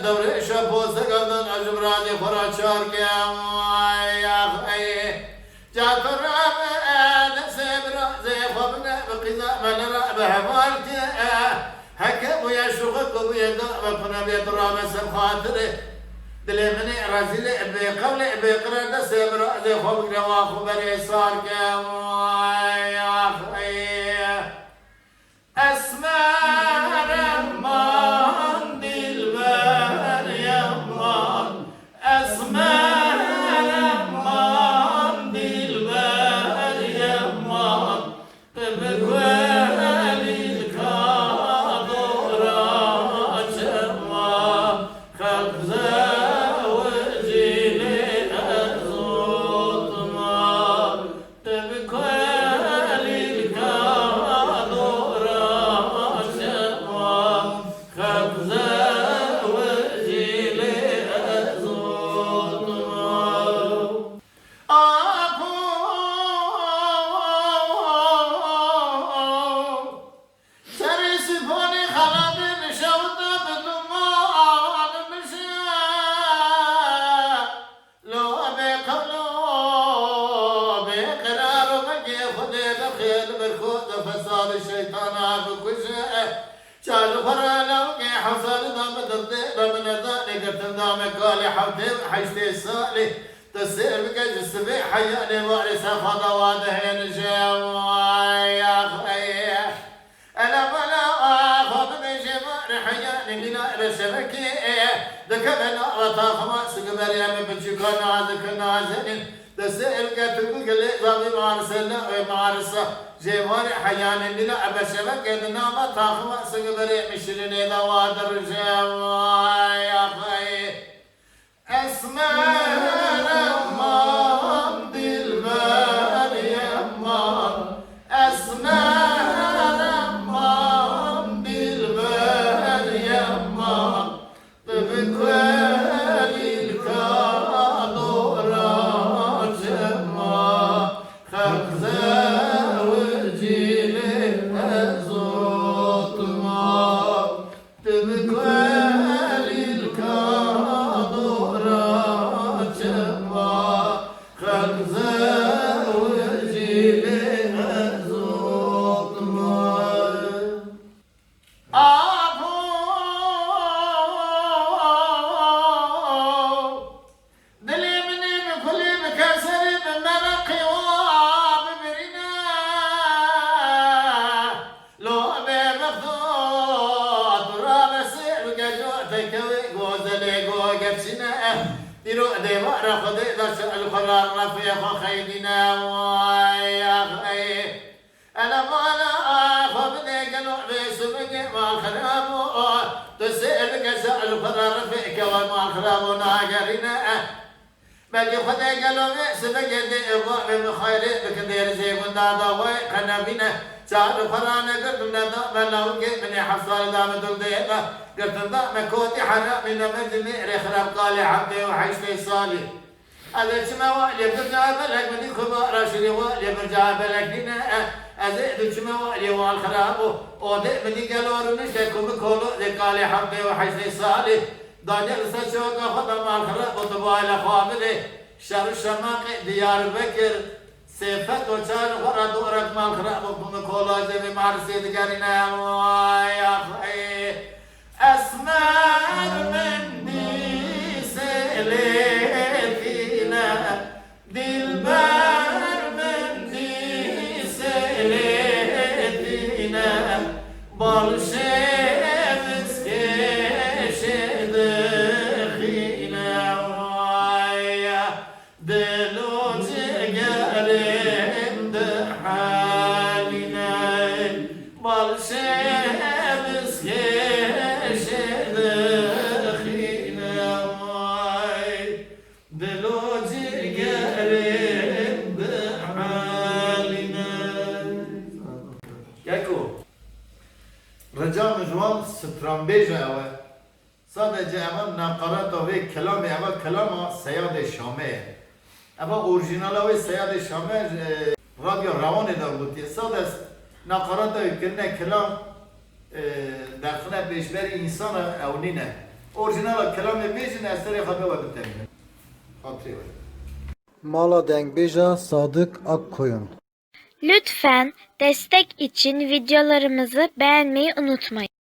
دوري شابوس قدن أجبراني فراشار كيام يا خي جات الراب نسيب رأزي فبنا بقزاء من رأب حمالك هكا ويا شغلك ويا دعوة كنا بيطرام سبخاطري دلي مني رزيلي بقولي بقرر نسيب رأزي فبنا واخو بري صار كيام يا خي أسمع رمان دلبر يمان أسمع رمان دلبر يمان بقوالي الكادورة شما خبزة وجيلي أزوت ما بقوالي الكادورة الشيطان بكشه شال فرانا وكي حصل دام تردي بمن ذلك تندام قال حبتم حشتي صالي تسير بك جسبي حياني وارث خضوات هين جاو يا خي انا بلا خبني جمال حياني لنا رشبكي ذكرنا وطاخما سقبر يا من بجكنا ذكرنا زين تسير كتبك اللي ضابي مارسنا ومارسه جيوان حيان لنا أبشبك لنا ما تاخما سقبري مشرني دوادر جوا يا خي اسمع رمان دلبر يمان اسمع رمان دلبر يمان بكوالي الكادورة جما خبزة ديرو ديما رفض دش القرار رفيق خيدنا ويا خي أنا ما لا خبني قلو بسبق ما خراب تسألك سأل القرار رفيق وما خراب ناقرنا بقي خدي قلو بسبق دي إبوع من خير بكدير زي من دادا ويقنا بنا سأل القرآن قلت من دام لوكي من حصل دام دلدينا قلت دام كوتي حرام من مجمع رخرب قال عبدي وحيشتي صالي هذا شما والي برجع بلك من كبار شري والي برجع بلك هنا أزيد شما والي والخراب ودي من قالوا نشتكم كولو ذي قال عبدي وحيشتي صالي دانيال سشوك خدم الخراب وطبال خوابلي شر الشماق ديار بكر سيفت وشان ورد ورد مال خراب وكم كولا جمي مارسيد قرنا يا خي أسمع مني سيلتنا دلبر مني سيلتنا بالشمس كشد خينا ويا دلوج قرم دحالنا بالشمس كشد خينا ويا دلوج قرم دحالنا Bercam Jwan Strambeja ve sadece ama nakarat ve kelam ama kelama Seyyad-ı Şam'e. Ama orijinal ve Seyyad-ı Şam'e radyo ravan eder bu diye. Sadece nakarat ve kirne kelam dakhne beşberi insana evnine. Orijinal kelam bejin eseri haber ve bitemin. Hatırı var. Mala Dengbeja Sadık Akkoyun. Lütfen destek için videolarımızı beğenmeyi unutmayın.